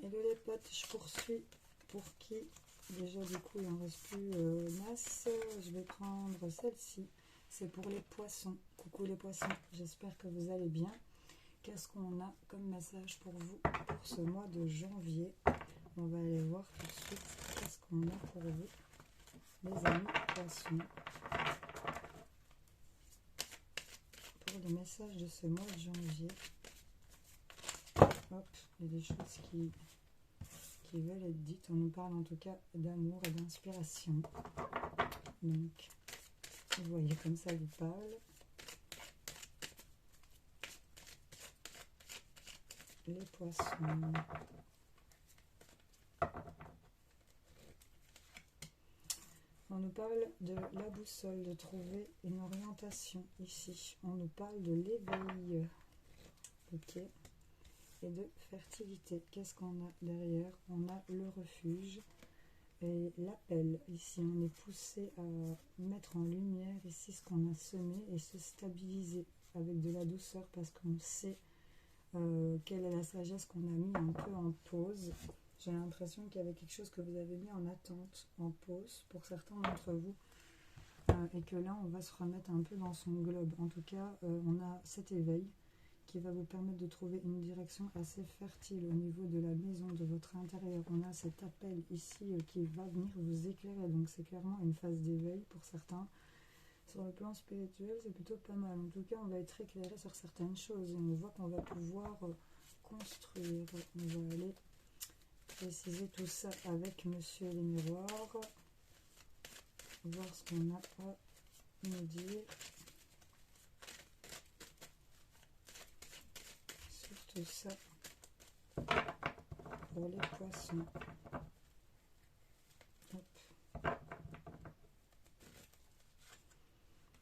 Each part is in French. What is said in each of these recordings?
Hello les potes, je poursuis pour qui déjà du coup il en reste plus masse. Je vais prendre celle-ci, c'est pour les poissons. Coucou les poissons, j'espère que vous allez bien. Qu'est-ce qu'on a comme message pour vous pour ce mois de janvier? On va aller voir tout de suite qu'est-ce qu'on a pour vous les amis poissons. Pour les messages de ce mois de janvier. Hop, il y a des choses qui veulent être dites. On nous parle en tout cas d'amour et d'inspiration. Donc, vous voyez comme ça vous parle. Les poissons. On nous parle de la boussole, de trouver une orientation ici. On nous parle de l'éveil. Ok. Et de fertilité. Qu'est-ce qu'on a derrière? On a le refuge et l'appel. Ici, on est poussé à mettre en lumière ici ce qu'on a semé et se stabiliser avec de la douceur parce qu'on sait quelle est la sagesse qu'on a mis un peu en pause. J'ai l'impression qu'il y avait quelque chose que vous avez mis en attente, en pause pour certains d'entre vous. Et que là, on va se remettre un peu dans son globe. En tout cas, on a cet éveil qui va vous permettre de trouver une direction assez fertile au niveau de la maison, de votre intérieur. On a cet appel ici qui va venir vous éclairer, donc c'est clairement une phase d'éveil pour certains. Sur le plan spirituel, c'est plutôt pas mal. En tout cas, on va être éclairé sur certaines choses et on voit qu'on va pouvoir construire. On va aller préciser tout ça avec Monsieur les Miroirs, voir ce qu'on a à nous dire. Tout ça pour les poissons.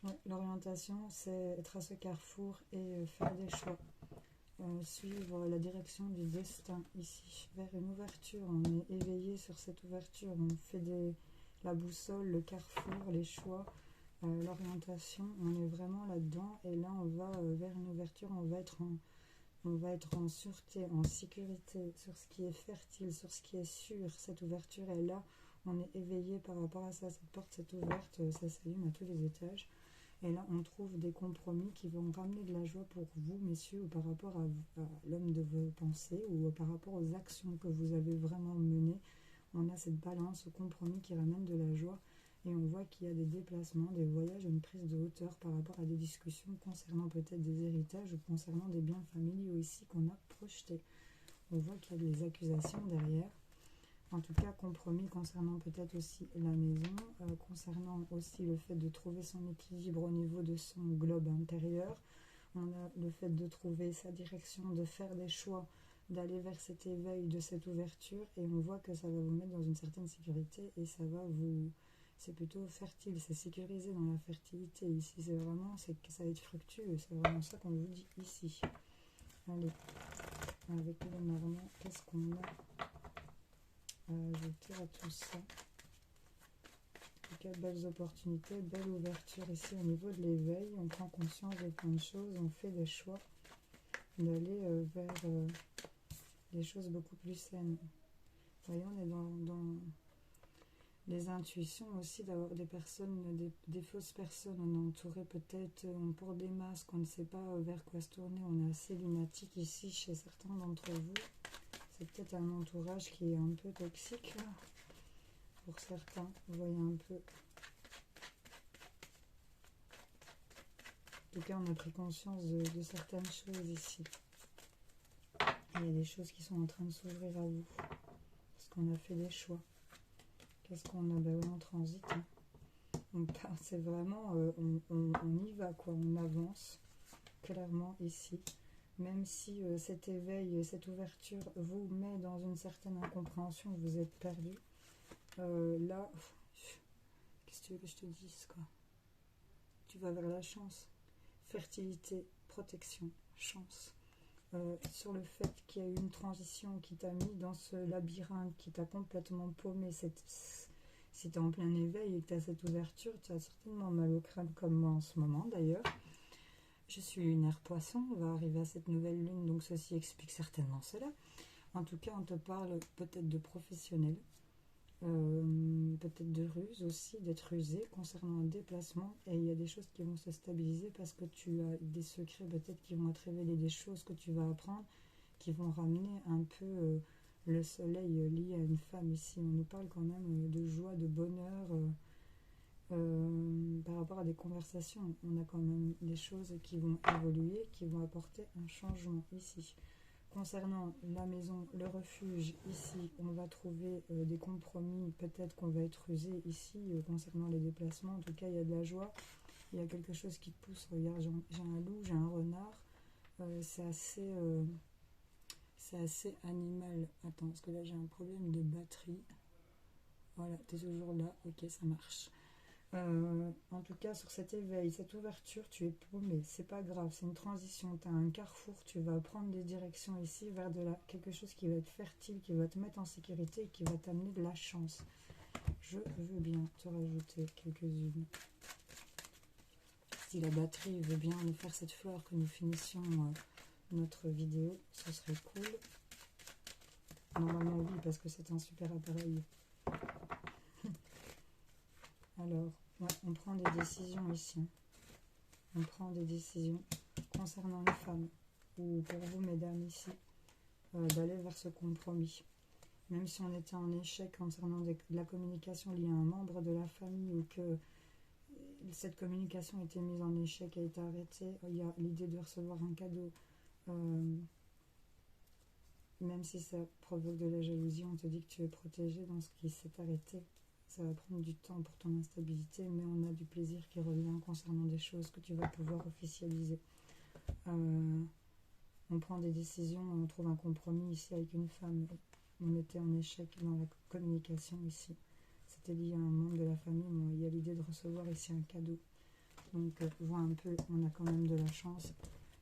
Ouais, l'orientation, c'est être à ce carrefour et faire des choix. Suivre la direction du destin ici, vers une ouverture. On est éveillé sur cette ouverture. On fait la boussole, le carrefour, les choix, l'orientation. On est vraiment là-dedans. Et là, on va vers une ouverture. On va être en sûreté, en sécurité, sur ce qui est fertile, sur ce qui est sûr. Cette ouverture est là, on est éveillé par rapport à ça. Cette porte s'est ouverte, ça s'allume à tous les étages. Et là, on trouve des compromis qui vont ramener de la joie pour vous, messieurs, ou par rapport à l'homme de vos pensées, ou par rapport aux actions que vous avez vraiment menées. On a cette balance, ce compromis qui ramène de la joie. Et on voit qu'il y a des déplacements, des voyages, une prise de hauteur par rapport à des discussions concernant peut-être des héritages ou concernant des biens familiaux ici qu'on a projetés. On voit qu'il y a des accusations derrière. En tout cas, compromis concernant peut-être aussi la maison, concernant aussi le fait de trouver son équilibre au niveau de son globe intérieur. On a le fait de trouver sa direction, de faire des choix, d'aller vers cet éveil, de cette ouverture. Et on voit que ça va vous mettre dans une certaine sécurité et ça va vous... C'est plutôt fertile, c'est sécurisé dans la fertilité. Ici, c'est vraiment, c'est que ça va être fructueux. C'est vraiment ça qu'on vous dit ici. Allez, avec le Normand, qu'est-ce qu'on a à ajouter à tout ça? En tout cas, belles opportunités, belle ouverture ici au niveau de l'éveil. On prend conscience de plein de choses, on fait des choix d'aller vers des choses beaucoup plus saines. Vous voyez, on est dans les intuitions aussi, d'avoir des personnes, des fausses personnes. On est entouré peut-être, on porte des masques, on ne sait pas vers quoi se tourner. On est assez lunatique ici chez certains d'entre vous. C'est peut-être un entourage qui est un peu toxique là, pour certains. Vous voyez un peu. En tout cas, on a pris conscience de certaines choses ici. Il y a des choses qui sont en train de s'ouvrir à vous. Parce qu'on a fait des choix. Qu'est-ce qu'on a? Ben oui, on transite. Hein. C'est vraiment, on y va, quoi. On avance clairement ici. Même si cet éveil, cette ouverture vous met dans une certaine incompréhension, vous êtes perdu. Là, qu'est-ce que tu veux que je te dise, quoi? Tu vas vers la chance. Fertilité, protection, chance. Sur le fait qu'il y a eu une transition qui t'a mis dans ce labyrinthe, qui t'a complètement paumé. Si tu es en plein éveil et que tu as cette ouverture, tu as certainement mal au crâne comme moi en ce moment d'ailleurs. Je suis lunaire poisson, on va arriver à cette nouvelle lune, donc ceci explique certainement cela. En tout cas, on te parle peut-être de professionnel, peut-être de ruse aussi, d'être rusé concernant un déplacement. Et il y a des choses qui vont se stabiliser parce que tu as des secrets peut-être qui vont te révéler des choses que tu vas apprendre, qui vont ramener un peu le soleil lié à une femme ici. On nous parle quand même de joie, de bonheur. Par rapport à des conversations, on a quand même des choses qui vont évoluer, qui vont apporter un changement ici. Concernant la maison, le refuge, ici, on va trouver des compromis. Peut-être qu'on va être rusé ici concernant les déplacements. En tout cas, il y a de la joie. Il y a quelque chose qui te pousse. Regarde, j'ai un loup, j'ai un renard. C'est assez animal. Attends, parce que là, j'ai un problème de batterie. Voilà, t'es toujours là. Ok, ça marche. En tout cas, sur cet éveil, cette ouverture, tu es paumé. C'est pas grave, c'est une transition. Tu as un carrefour, tu vas prendre des directions ici vers quelque chose qui va être fertile, qui va te mettre en sécurité et qui va t'amener de la chance. Je veux bien te rajouter quelques-unes. Si la batterie veut bien nous faire cette fleur que nous finissions notre vidéo, ce serait cool. Normalement, oui, parce que c'est un super appareil. Alors, ouais, on prend des décisions ici. On prend des décisions concernant les femmes, ou pour vous, mesdames, ici, d'aller vers ce compromis. Même si on était en échec concernant de la communication liée à un membre de la famille, ou que cette communication a été mise en échec, a été arrêtée, il y a l'idée de recevoir un cadeau. Même si ça provoque de la jalousie, on te dit que tu es protégé dans ce qui s'est arrêté. Ça va prendre du temps pour ton instabilité, mais on a du plaisir qui revient concernant des choses que tu vas pouvoir officialiser. On prend des décisions, on trouve un compromis ici avec une femme. On était en échec dans la communication ici. C'était lié à un membre de la famille, mais il y a l'idée de recevoir ici un cadeau. Donc, vois un peu, on a quand même de la chance.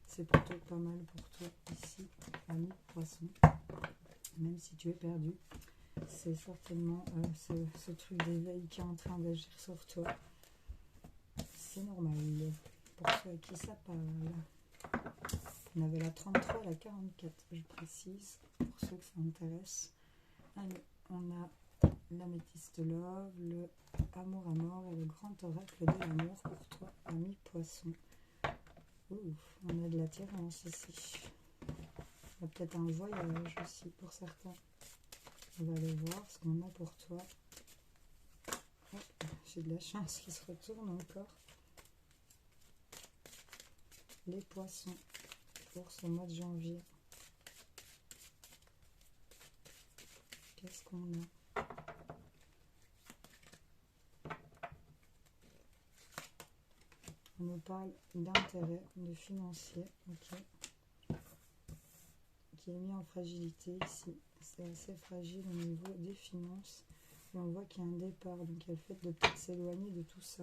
C'est plutôt pas mal pour toi ici, ami poisson. Même si tu es perdu, c'est certainement ce truc d'éveil qui est en train d'agir sur toi. C'est normal. Pour ceux à qui ça parle. On avait la 33, la 44, je précise, pour ceux que ça intéresse. Allez, on a l'améthyste love, le amour à mort et le grand oracle de l'amour pour toi, ami poisson. Ouf, on a de l'attirance ici. Il y a peut-être un voyage aussi pour certains. On va aller voir ce qu'on a pour toi. J'ai de la chance qui se retourne encore. Les poissons pour ce mois de janvier. Qu'est-ce qu'on a? On nous parle d'intérêt, de financier, ok, qui est mis en fragilité ici. C'est assez fragile au niveau des finances. Et on voit qu'il y a un départ, donc il y a le fait de peut-être s'éloigner de tout ça.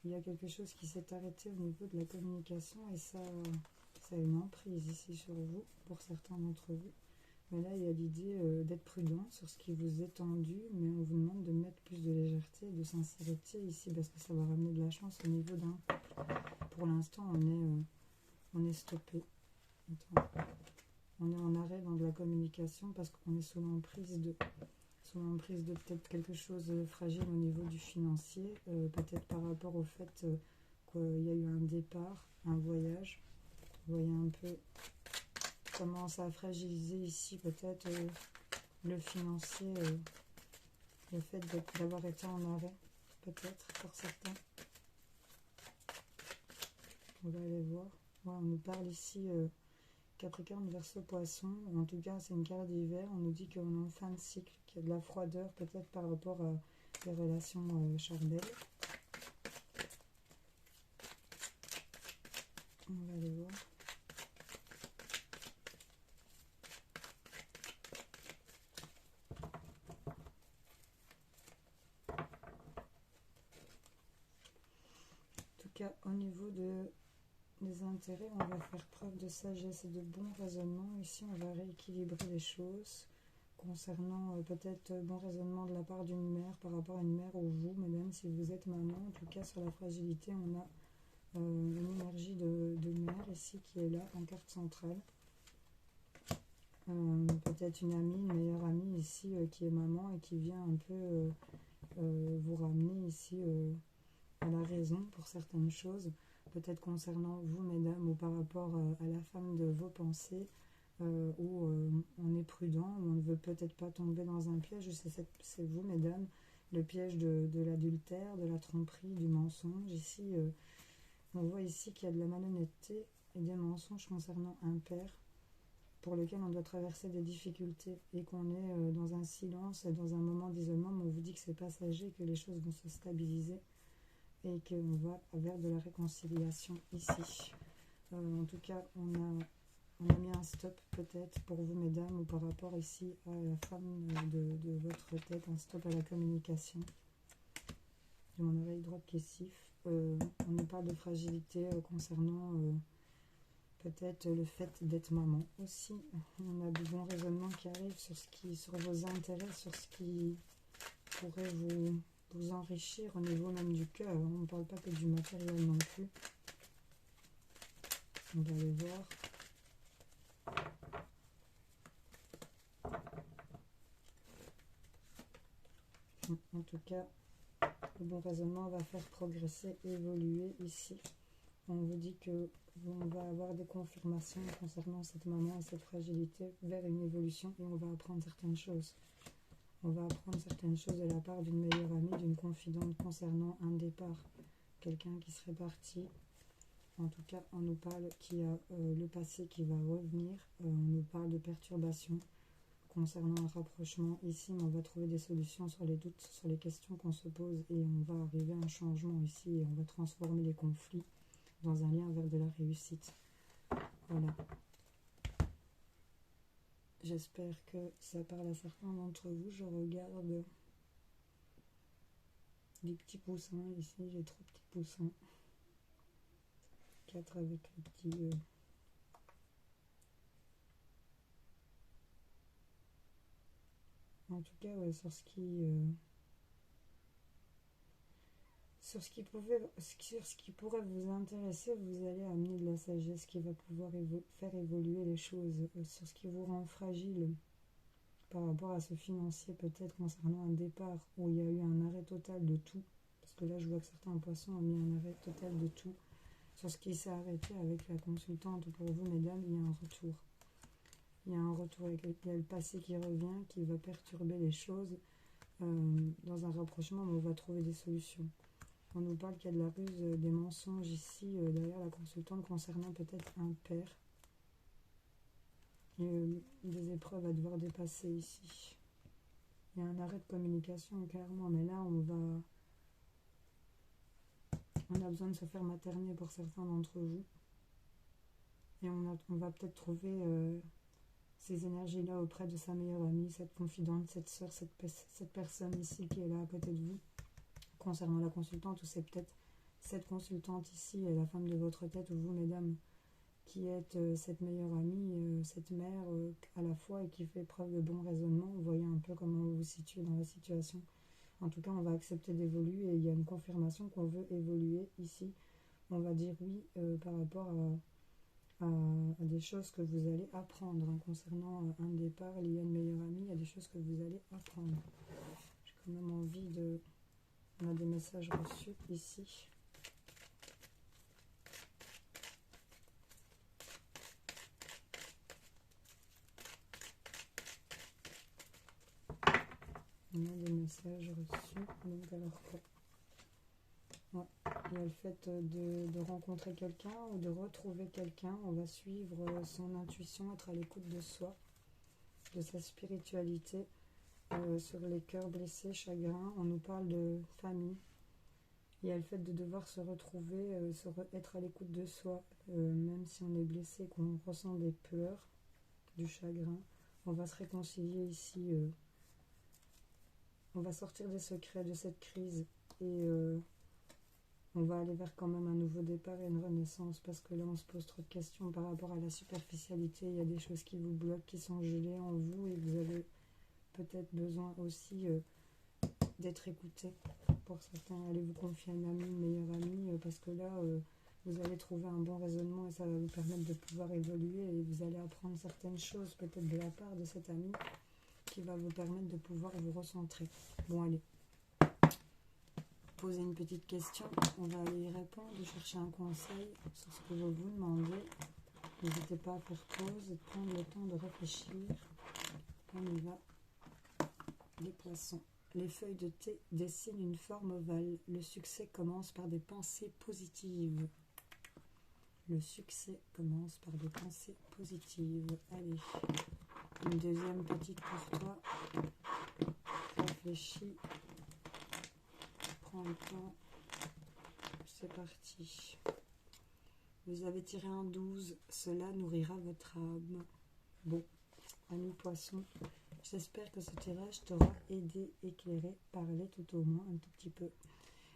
Il y a quelque chose qui s'est arrêté au niveau de la communication et ça a une emprise ici sur vous, pour certains d'entre vous. Mais là, il y a l'idée d'être prudent sur ce qui vous est tendu, mais on vous demande de mettre plus de légèreté et de sincérité ici, parce que ça va ramener de la chance au niveau d'un couple. Pour l'instant, on est stoppé. Attends. On est en arrêt dans de la communication parce qu'on est sous l'emprise de peut-être quelque chose de fragile au niveau du financier, peut-être par rapport au fait qu'il y a eu un départ, un voyage. Vous voyez un peu comment ça a fragilisé ici peut-être le financier, le fait d'avoir été en arrêt, peut-être pour certains. On va aller voir. Ouais, on nous parle ici Capricorne, Verseau, Poisson. En tout cas, c'est une carte d'hiver. On nous dit qu'on est en fin de cycle, qu'il y a de la froideur peut-être par rapport à les relations charnelles. On va aller voir. En tout cas, au niveau des intérêts, on va faire preuve de sagesse et de bon raisonnement. Ici, on va rééquilibrer les choses concernant peut-être bon raisonnement de la part d'une mère par rapport à une mère ou vous, mesdames, si vous êtes maman. En tout cas, sur la fragilité, on a une énergie de mère ici qui est là en carte centrale. peut-être une amie, une meilleure amie ici qui est maman et qui vient un peu vous ramener ici à la raison pour certaines choses, peut-être concernant vous mesdames ou par rapport à la femme de vos pensées, où on est prudent, où on ne veut peut-être pas tomber dans un piège, c'est vous mesdames, le piège de l'adultère, de la tromperie, du mensonge. Ici, on voit ici qu'il y a de la malhonnêteté et des mensonges concernant un père pour lequel on doit traverser des difficultés et qu'on est dans un silence et dans un moment d'isolement, mais on vous dit que c'est passager, que les choses vont se stabiliser et qu'on va vers de la réconciliation ici. En tout cas, on a mis un stop peut-être pour vous mesdames ou par rapport ici à la femme de votre tête, un stop à la communication. J'ai mon oreille droite qui siffle. On nous parle de fragilité concernant peut-être le fait d'être maman aussi. On a du bon raisonnement qui arrive sur vos intérêts, sur ce qui pourrait vous enrichir au niveau même du cœur. On ne parle pas que du matériel non plus. On va aller voir. En tout cas, le bon raisonnement va faire progresser, évoluer ici. On vous dit que on va avoir des confirmations concernant cette maman et cette fragilité vers une évolution et on va apprendre certaines choses. On va apprendre certaines choses de la part d'une meilleure amie, d'une confidente concernant un départ. Quelqu'un qui serait parti. En tout cas, on nous parle qu'il y a le passé qui va revenir. On nous parle de perturbations concernant un rapprochement ici, mais on va trouver des solutions sur les doutes, sur les questions qu'on se pose et on va arriver à un changement ici et on va transformer les conflits dans un lien vers de la réussite. Voilà. J'espère que ça parle à certains d'entre vous. Je regarde les petits poussins ici, j'ai 3 petits poussins. 4 avec le petit... En tout cas, ouais, sur ce qui pourrait vous intéresser, vous allez amener de la sagesse qui va pouvoir faire évoluer les choses, sur ce qui vous rend fragile par rapport à ce financier, peut-être concernant un départ où il y a eu un arrêt total de tout, parce que là je vois que certains poissons ont mis un arrêt total de tout, sur ce qui s'est arrêté avec la consultante. Pour vous mesdames, il y a un retour. Il y a un retour, il y a le passé qui revient, qui va perturber les choses dans un rapprochement, mais on va trouver des solutions. On nous parle qu'il y a de la ruse, des mensonges ici, derrière la consultante, concernant peut-être un père. Et des épreuves à devoir dépasser ici. Il y a un arrêt de communication, clairement, mais là, on a besoin de se faire materner pour certains d'entre vous. Et on va peut-être trouver ces énergies-là auprès de sa meilleure amie, cette confidente, cette sœur, cette personne ici qui est là à côté de vous. Concernant la consultante, ou c'est peut-être cette consultante ici, la femme de votre tête, ou vous mesdames, qui êtes cette meilleure amie, cette mère à la fois et qui fait preuve de bon raisonnement. Vous voyez un peu comment vous vous situez dans la situation. En tout cas, on va accepter d'évoluer et il y a une confirmation qu'on veut évoluer ici. On va dire oui par rapport à des choses que vous allez apprendre concernant un départ lié à une meilleure amie. Il y a des choses que vous allez apprendre. J'ai quand même envie de... On a des messages reçus ici. On a des messages reçus. Donc alors quoi? Ouais. Il y a le fait de rencontrer quelqu'un ou de retrouver quelqu'un. On va suivre son intuition, être à l'écoute de soi, de sa spiritualité. Sur les cœurs blessés, chagrins, on nous parle de famille. Il y a le fait de devoir se retrouver, être à l'écoute de soi, même si on est blessé, qu'on ressent des peurs, du chagrin. On va se réconcilier ici. On va sortir des secrets de cette crise et on va aller vers quand même un nouveau départ et une renaissance, parce que là on se pose trop de questions par rapport à la superficialité. Il y a des choses qui vous bloquent, qui sont gelées en vous et vous avez peut-être besoin aussi d'être écouté. Pour certains, allez vous confier à une amie, une meilleure amie, parce que là, vous allez trouver un bon raisonnement et ça va vous permettre de pouvoir évoluer et vous allez apprendre certaines choses peut-être de la part de cet ami qui va vous permettre de pouvoir vous recentrer. Bon, allez, posez une petite question, on va aller y répondre, chercher un conseil sur ce que vous vous demandez. N'hésitez pas à faire pause et de prendre le temps de réfléchir. On y va. Les poissons. Les feuilles de thé dessinent une forme ovale. Le succès commence par des pensées positives. Le succès commence par des pensées positives. Allez, une deuxième petite pour toi. Réfléchis. Prends le temps. C'est parti. Vous avez tiré un 12. Cela nourrira votre âme. Bon, amis poissons, j'espère que ce tirage t'aura aidé, éclairé, parlé tout au moins un tout petit peu.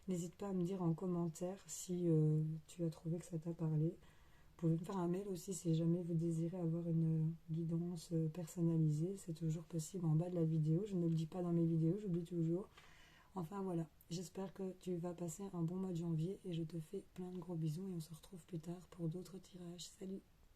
N'hésite pas à me dire en commentaire si tu as trouvé que ça t'a parlé. Vous pouvez me faire un mail aussi si jamais vous désirez avoir une guidance personnalisée. C'est toujours possible en bas de la vidéo. Je ne le dis pas dans mes vidéos, j'oublie toujours. Enfin voilà, j'espère que tu vas passer un bon mois de janvier et je te fais plein de gros bisous et on se retrouve plus tard pour d'autres tirages. Salut!